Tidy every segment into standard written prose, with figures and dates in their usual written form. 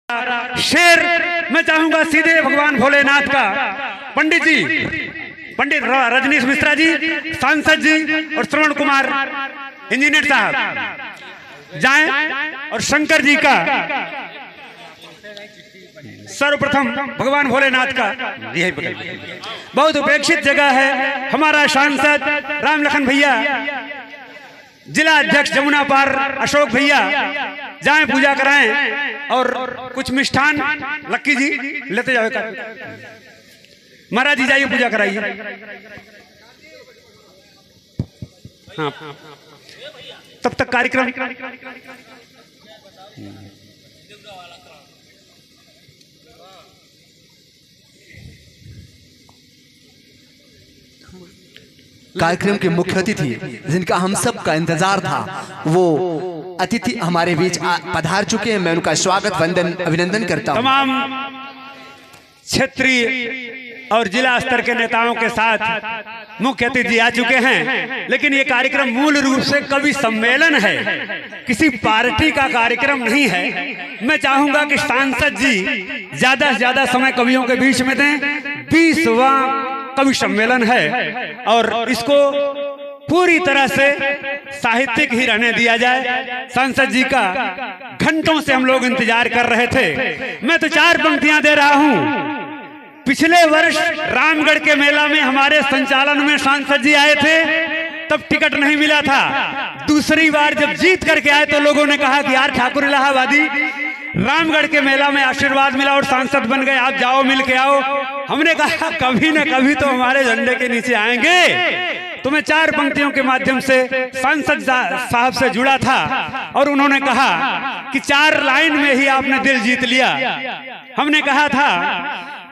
शेर मैं चाहूंगा सीधे भगवान भोलेनाथ का पंडित जी, पंडित रजनीश मिश्रा जी, सांसद जी और श्रवण कुमार इंजीनियर साहब जाएं और शंकर जी का सर्वप्रथम भगवान भोलेनाथ का यही बहुत उपेक्षित जगह है। हमारा सांसद राम लखन भैया, जिला अध्यक्ष जमुना पार अशोक भैया जाएं पूजा कराएं और कुछ मिष्ठान लक्की जी लेते जाओ। महाराज जी जाइए पूजा कराइए। हाँ, तब तक कार्यक्रम कार्यक्रम के मुख्य अतिथि जिनका हम सब का इंतजार था, वो अतिथि हमारे बीच पधार चुके हैं। मैं उनका स्वागत वंदन अभिनंदन करता हूं। तमाम क्षेत्रीय और जिला स्तर के नेताओं के साथ मुख्य अतिथि आ चुके हैं, लेकिन ये कार्यक्रम मूल रूप से कवि सम्मेलन है, किसी पार्टी का कार्यक्रम नहीं है। मैं चाहूंगा कि सांसद जी ज्यादा से ज्यादा समय कवियों के बीच में दें। 20वां कवि सम्मेलन है और इसको पूरी तरह से साहित्यिक ही रहने दिया जाए। सांसद जी का घंटों से हम लोग इंतजार कर रहे थे। मैं तो 4 पंक्तियां दे रहा हूं। पिछले वर्ष रामगढ़ के मेला में हमारे संचालन में सांसद जी आए थे, तब टिकट नहीं मिला था। दूसरी बार जब जीत करके आए तो लोगों ने कहा कि यार ठाकुर इलाहाबादी, रामगढ़ के मेला में आशीर्वाद मिला और सांसद बन गए, आप जाओ मिल के आओ। हमने कहा कभी न कभी तो हमारे झंडे के नीचे आएंगे। तो मैं 4 पंक्तियों के माध्यम से सांसद साहब से जुड़ा था और उन्होंने कहा कि 4 लाइन में ही आपने दिल जीत लिया। हमने कहा था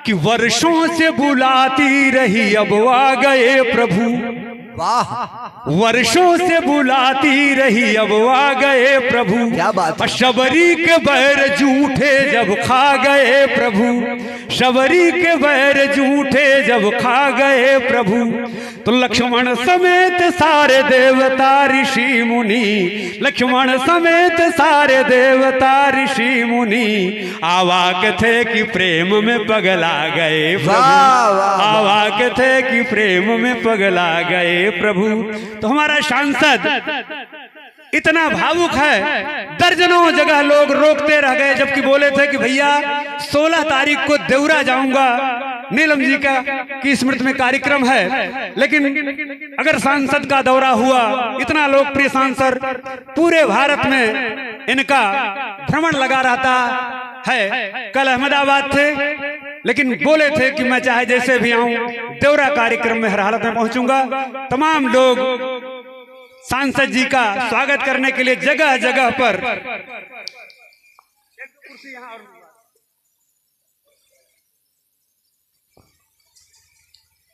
कि वर्षों से बुलाती रही अब आ गए प्रभु, वाह, वर्षों से बुलाती रही अब आ गए प्रभु। क्या बात है। शबरी के बैर झूठे जब खा गए प्रभु, शबरी के बैर झूठे जब खा गए प्रभु। तो लक्ष्मण समेत सारे देवता ऋषि मुनि, लक्ष्मण समेत सारे देवता ऋषि मुनि आवाक थे कि प्रेम में पगला गए प्रभु, आवाक थे कि प्रेम में पगला गए प्रभु। तो हमारा सांसद इतना भावुक है, दर्जनों जगह लोग रोकते रह गए, जबकि बोले थे कि भैया 16 तारीख को देवरा जाऊंगा, नीलम जी का की स्मृति में कार्यक्रम है। लेकिन अगर सांसद का दौरा हुआ, इतना लोकप्रिय सांसद, पूरे भारत में इनका भ्रमण लगा रहता है। कल अहमदाबाद थे, लेकिन बोले थे कि मैं चाहे जैसे भी आऊं देवरा कार्यक्रम में हर हालत में पहुंचूंगा। तमाम लोग सांसद जी का स्वागत करने के लिए जगह जगह पर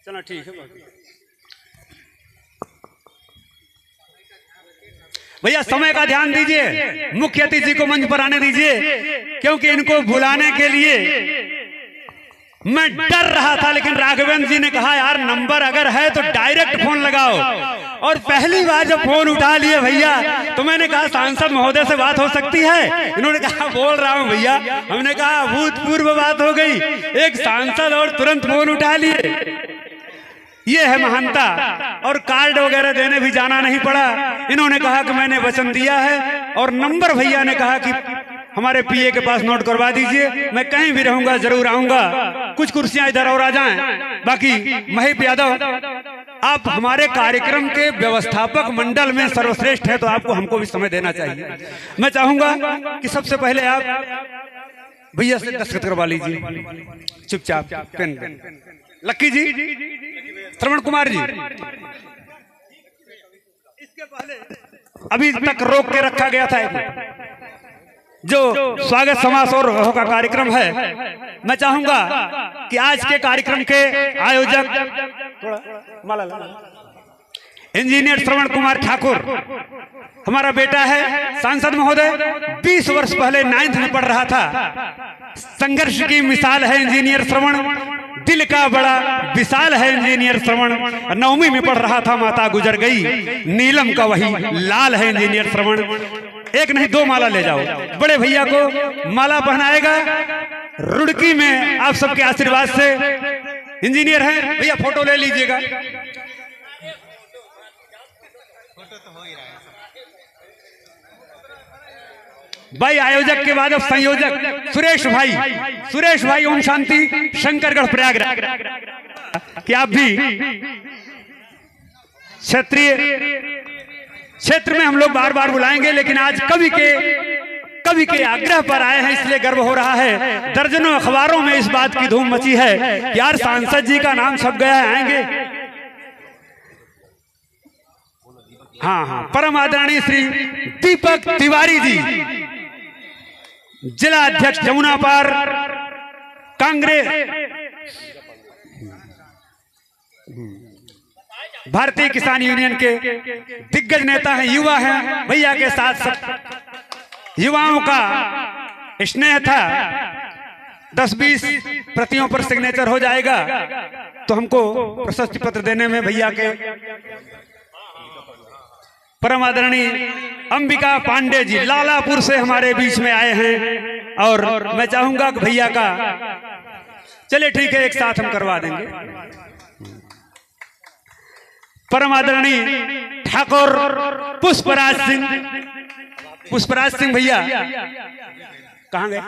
चलो ठीक है भैया, समय का ध्यान दीजिए, मुख्य अतिथि को मंच पर आने दीजिए, क्योंकि इनको बुलाने के लिए मैं डर रहा था, लेकिन राघवेंद्र जी ने कहा यार नंबर अगर है तो डायरेक्ट फोन लगाओ। और पहली बार जब फोन उठा लिए भैया, तो मैंने कहा सांसद महोदय से बात हो सकती है? इन्होंने कहा बोल रहा हूं भैया। हमने कहा अभूतपूर्व बात हो गई, एक सांसद और तुरंत फोन उठा लिए। ये है महानता। और कार्ड वगैरह देने भी जाना नहीं पड़ा। इन्होंने कहा कि मैंने वचन दिया है, और नंबर भैया ने कहा कि हमारे पीए के पास नोट करवा दीजिए, मैं कहीं भी रहूंगा जरूर आऊंगा। कुछ कुर्सियां इधर और आ जाएं। बाकी महेश यादव, आप हमारे कार्यक्रम के व्यवस्थापक मंडल में सर्वश्रेष्ठ है, तो आपको हमको भी समय देना चाहिए। मैं चाहूंगा कि सबसे पहले आप भैया से दस्तखत करवा लीजिए चुपचाप। पेन लक्की जी, श्रवण कुमार जी, इसके पहले अभी तक रोक के रखा गया था जो स्वागत समारोह का कार्यक्रम है। मैं चाहूंगा कि आज के कार्यक्रम के आयोजक इंजीनियर श्रवण कुमार ठाकुर, हमारा बेटा है सांसद महोदय, 20 वर्ष पहले 9th में पढ़ रहा था। संघर्ष की मिसाल है इंजीनियर श्रवण, दिल का बड़ा विशाल है इंजीनियर श्रवण। 9वीं में पढ़ रहा था, माता गुजर गई, नीलम का वही लाल है इंजीनियर श्रवण। एक नहीं 2 माला ले जाओ। बड़े भैया को माला पहनाएगा रुड़की में आप सबके आशीर्वाद से। इंजीनियर हैं भैया, फोटो ले लीजिएगा। भाई आयोजक के बाद अब संयोजक सुरेश भाई ओम शांति शंकरगढ़ प्रयागराज कि आप भी क्षेत्रीय क्षेत्र में हम लोग बार बार बुलाएंगे, लेकिन आज कवि के आग्रह पर आए हैं, इसलिए गर्व हो रहा है। दर्जनों अखबारों में इस बात की धूम मची है कि यार सांसद जी का नाम छप गया है, आएंगे। हाँ, परम आदरणीय श्री दीपक तिवारी जी, जिला अध्यक्ष जमुना पार कांग्रेस भारतीय किसान यूनियन के दिग्गज नेता हैं, युवा हैं। भैया के साथ सब युवाओं का स्नेह था। 10-20 प्रतियों पर सिग्नेचर हो जाएगा तो हमको प्रशस्ति पत्र देने में भैया के परम आदरणीय अंबिका पांडे जी लालापुर से हमारे बीच में आए हैं, और मैं चाहूंगा कि भैया का चले ठीक है एक साथ हम करवा देंगे। परम आदरणीय ठाकुर पुष्पराज सिंह भैया कहाँ गए?